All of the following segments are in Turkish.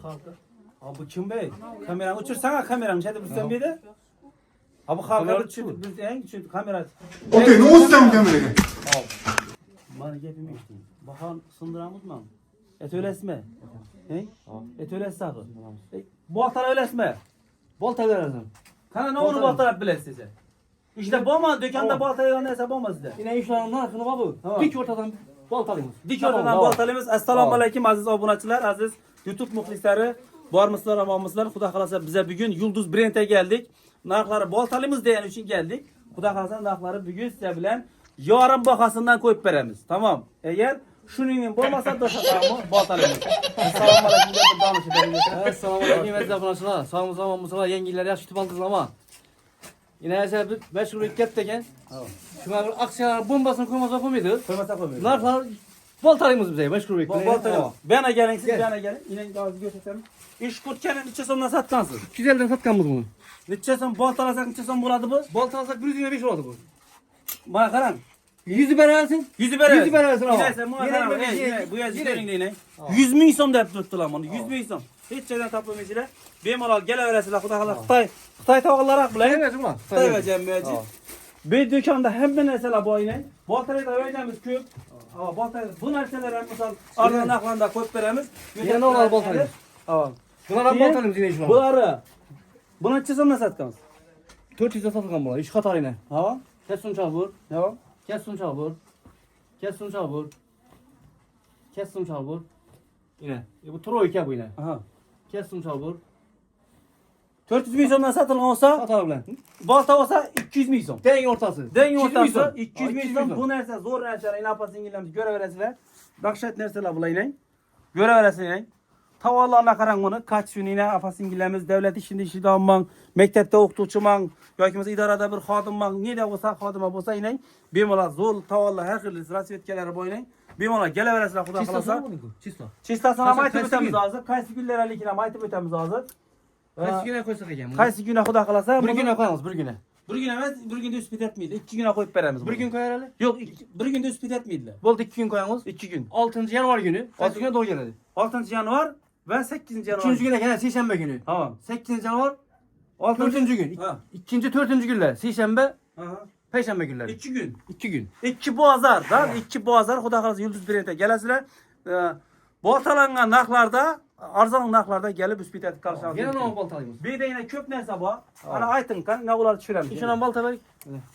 halkı. Abi bu kim bey? Kameranı uçursana kameranı. Şeyde bu bir de. Abi halka uçur. Biz kamera. Okey, ne olsun kameraya? Bana gepim işte. Bakan sındıramız mı? Et öylesme. He? Et öylesme abi. Boltar öylesme. Bolta verelim. Kana ne onu boltar bilesiz. İşte bomba dükkanda bolta yanıysa bomba sizde. Yine işlerin hakkını babu. Dik ortadan boltalıyız. Dik ortadan boltalıyız. Assalamu alaykum aziz obunachilar, aziz YouTube muxlislari. Bormisizlar, amonmisizlar? Xudo xolasa bize bugün Yulduz Brend'e geldik. Narxları boltalıyız deyen için geldik. Xudo xolasa narxları bugün size bilen yarım bahasından koyup beremiz. Tamam. Eğer şunun bo'lmasa da boltalıyız. Assalamu alaykum deb danışib Assalamu alaykum aziz obunachilar. Sağımız amonmisizlar, yangilar yaxshi kutib oldingiz ama. Yine esa bir 5 yillik gap ekan. Shuna bir aksiyalar bombasini qo'ymasa qo'ymaydi. Qo'ymasa qo'ymaydi. Narxlar boltalıyız bize 5 yillik. Boltalıyız. Bana gelin siz bana gelin. İnen gazı götürelim. İş kurtkanın neçe sonuna satkansız? 250'den satkanmiz bunu. Neçe son boltalasak neçe son bo'ladi bu? Boltalasak 125 oldu bu. Bana qarang. 100'ü verersin. 100'ü berersin. 100'ü verersin ama. Neyse buna qarang. Bu yazı verin deyine. 100 ming so'm deb turibdilar mana. 100 ming so'm. Hech joydan topolmaysizlar. Bemalol kelaverasizlar. Xudo xolasa Xitoy to'g'rilaroq bilan. Evet ulan. Xitoy jamiyati. Bu do'konda hamma narsalar bor ine. Boltalarda o'ynaymiz ko'p. Boltalar bu narsalar ham misol arzon narxlarda qo'yib beramiz. Yana olar boltalar. Bular ham boltalıyız yine şu an. Buları buni necha so'mdan satgansiz? 400'e satılgan bular. İş katar yine. Ha? Kessun çabur. Devam. Kessun çabur. Kessun çabur. Kessun çabur. Yine. Bu troika bu yine. Aha. Kessun çabur. 400 ming so'mdan satilgan olsa, Katar bilen. bolta olsa 200 ming so'm. Deng ortası. Deng 200 o'rtasi ming 200 ming so'm. Bu narsa zo'r narsalar, inapa singillarimiz ko'raverasizlar. Dahshat narsalar bular ilang. Ko'raverasizlar. Tavallarına qarang buni, kaçsunina apa singillarimiz davlat ishida ishlaganman, maktabda o'qituvchiman yoki bo'lmasa idorada bir xodimman, neda bo'lsa xodima bo'lsa ilang, bemalol zo'r tavallar har xil rasvetkalari bor ilang. Bemalol kelaverasizlar xudo xolasa. Chisto. Chistasini ham aytib o'tamiz hozir. Qaysi kunlarlikini ham aytib o'tamiz hozir. Qaysi güne koysak ekan? Qaysi kuni xudo xolasa. Bir güne koyamiz, bir güne. Bir gün emas, bir günde üst etmeydi. 2 güne koyup beremiz. Bir gün koyarlar. Yok, bir günde üst etmeydiler. Boldu 2 gün koyamız. 2 gün. 6. yanvar günü. 6 güne doğru geldi. 6. Januar ve 8. Januar. 3. güne gene Seyşembe günü. Tamam. 8. Januar 6. 4. gün. Ha. 2. 4. günler. Seyşembe, Aha. Perşembe günleri. 2 gün. 2 gün. 2 boğazar da, 2 boğazar xudo xolasa Yulduz Brend'e gelasizlar. Boltalangan narxlarda, arzon narxlarda gelip üst etib qolishamiz. Gene ne baltalıyız? Bir de yine köp narsa bor. Ana ayting kan, ne ular tushiramiz. İşanan balta ver.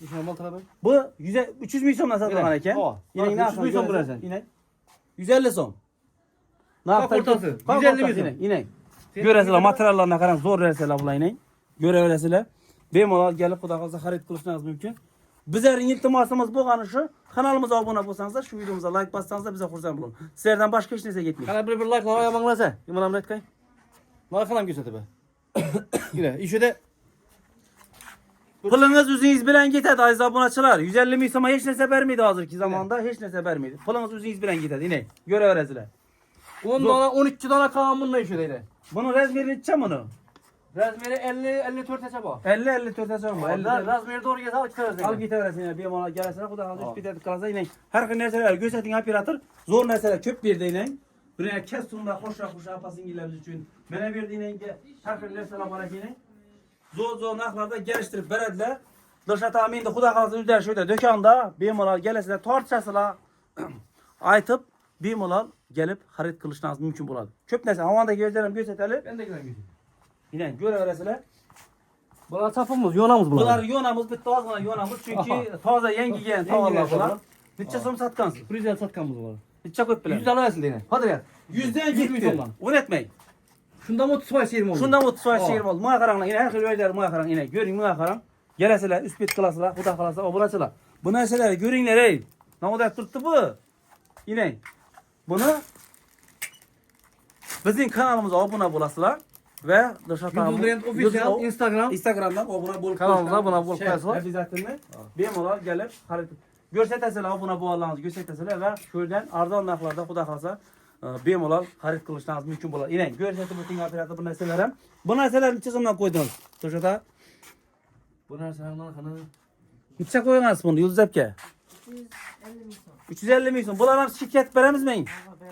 İşanan balta ver. Bu 300 ming so'mdan sotilgan ekan. Yine ne 300 ming so'm birazdan. Yine 150 so'm. Bak ortası. 150 ming so'm. Yine. Görəsizlar, materiallarına qarang, zo'r narsalar bular yine. Göreverasizlar. Bemalol kelib xudo xolasa xarid qilishingiz mumkin. Bizlarning iltimosimiz bo'lgani shu, kanalimizga obuna bo'lsangizlar, shu videomuza like bossangizlar, biza xursand bo'lamiz. Sizlardan boshqa hech narsa ketmaydi. Kana bir like qo'yamanglarsa, imonam aytgay. Like ham ko'rsatib. Yine ishida Pulingiz o'zingiz bilan ketadi aziz obunachilar. 150 ming so'm hech narsa bermaydi hozirgi zamonda, hech narsa bermaydi. Pulingiz o'zingiz bilan ketadi, yine. Ko'raverasizlar. 10 dona 12 dona kalan bununla ishida edi. Buni razmeri necha buni? Razmeri 50-54 necha bor? 50-54 so'm bor. 50. Razmeri doğru gelse al kitaversin. Al ketaverasizlar, bemalol kelasizlar, xudo xolasa bitadi qilsa, yine. Har xil narsalar ko'rsating operator, zo'r narsalar ko'p berdi yine. Birine kestumda qo'shqa apasingillarimiz uchun. Mana bu yerda yine har xil narsalar bor ekan. Zo'r narxlarda kelishtirib beradilar. Dilshod Aminda xudo xolasa uyda shu yerda do'konda bemalol kelasizlar, tortishasizlar. Aytib bemalol kelib xarid qilishingiz mumkin bo'ladi. Ko'p narsa havondagi yerlarni ko'rsatali. Ben de güzel güzel. Yine ko'raverasizlar. Bular safımız, yonamız bular. Bular yonamiz, bitta ozgina yonamiz, chunki toza yangigan tavallar bular. Necha so'm satgansiz? 100 satkanımız bular. Necha qo'yib 100 bilan? tane versin deyine. Hadi ya. 100dan 100 ming ketdi. so'mdan. O'ynatmang. Şundan 30 faiz yerim oldu. Shundan 30 foiz she'r bo'ldi. Mana qaranglar, yine har xil joylar mana qarang, yine ko'ring, mana qarang. Kelasizlar, üst qilasizlar, xudo xolasa obunachilar. Bu narsalarni ko'ringlar, ey. Nima deb turibdi bu? Yine. Buni bizning kanalimizga obuna bo'lasizlar ve Dilshod Yulduz Brend official Instagram'dan obuna bo'lib kanalımıza abone bo'lib qo'yasizlar. Обязательно bemalol kelib xarid ko'rsatasizlar, obuna bo'lganligingizni ko'rsatasizlar va shu yerdan arzon narxlarda xudo xolasa bemalol xarid qilishingiz mumkin bo'ladi. Yine ko'rsatib o'ting operator bu narsalar ham. Bu narsalarni necha so'mdan qo'ydingiz? Dilshod aka? Bu narsalarni narxini Necha qo'ygansiz buni Yulduz aka? 350 ming so'm. Bular ham shirkat beramizmi?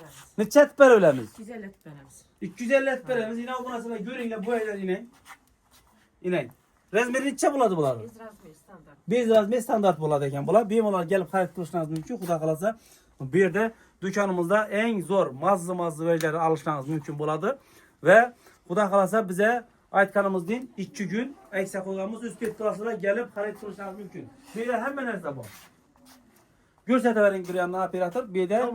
veremiz. Neçe et veremiz? 250 et veremiz. 250 et veremiz. Yine bu nasıl görünle bu evler yine. Yine. Rezmeri neçe buladı bunlar? Biz razıyız standart. Biz razı standart buladı eken bunlar. Benim onlar gelip xarid qilishiniz mümkün. Xudo qalasa bu yerda dükkanımızda en zor mazlı vergileri alışınız mümkün buladı. Ve Xudo qalasa bize aytganimizdin 2 gün eksik qo'yganmiz üst klasına gelip xarid qilishiniz mümkün. Bu yerda hamma narsa bor. Görsatavering bir yandan operator, bir de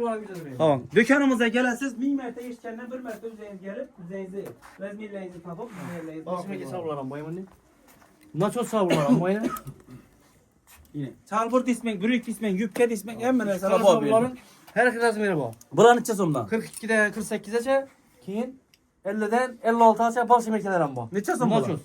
tamam. Dükkanımıza gelesiz 1000 marta eshitgandan 1 marta o'zingiz kelib, o'zingizni razmerlaringizni topib, Başıma savrularım bayım. Naço savrularım bayım. yine. Çalbur dismek, bürük dismek, yüpke dismek hamma narsa bor. Savruların her razmeri var. Bular necha so'mdan? 42'den 48'e keyin 50'den 56'a bal şemekeler var. Necha so'm bular? Naço.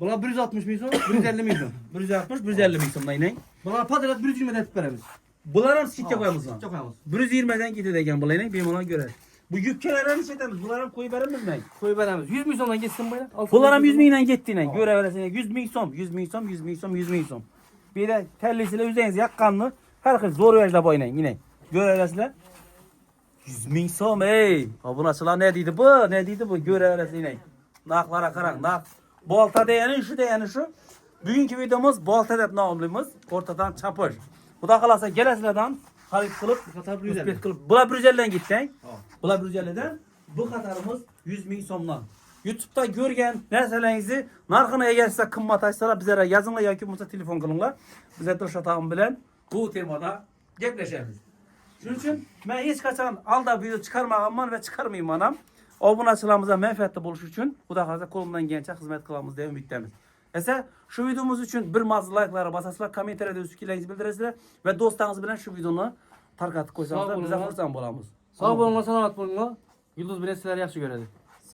Bunlar 160 milyon, 150 milyon. 160, 150 ming so'mdan yine. Bunlar patates 120 de veremiz. Bular ham skitga qo'yamiz. Çok yalnız. 120 dan ketadi ekan bular yine bemalol göre. Bu yüpkeler necha etamiz? Bular ham qo'yib beramizmi? Koy veremiz. 100 milyondan geçsin böyle. Bular ham 100 mingdan ketdi yine. Göreverasizlar 100 ming so'm, 100 ming so'm, 100 ming so'm, 100 ming so'm. Bir de tellisiyle o'zingiz yaqqanni har xil zo'r verjda bo'ylang yine. Göreverasizlar. 100 ming so'm ey. Obunachilar ne deydi bu? Ne deydi bu? Göreverasizlar yine. Narxlara qarang, narx. Bolta degani shu. Bugungi videomuz bolta deb nomlaymiz. O'rtadan chapish. Xudo xolasa kelasizlardan xarid qilib, Qatar respekt qilib. Bular 150 dan ketgan. Bular 150 dan. Bu qatarimiz 100 ming so'mdan. YouTube'da görgen narsalaringizni narxini agar size qimmat aytsalar bizlarga yozinglar yoki bo'lmasa telefon qilinglar. Bizlar Dilshod og'am bilan bu temada gaplashamiz. Shuning uchun men hech qachon alda video chiqarmaganman va chiqarmayman ham. Obunachilarimizga manfaatli bo'lish uchun Xudo xolasa qo'limdan kelgancha xizmat qilamiz deb umiddamiz. Esa shu videomiz uchun bir mazli like'larni bosasizlar, kommentariyada o'z fikrlaringizni bildirasizlar va do'stlaringiz bilan shu videoni tarqatib qo'ysangiz biz xursand bo'lamiz. Sağ olun, selamat olun. Yıldız bilen sizler yaxshi göredi.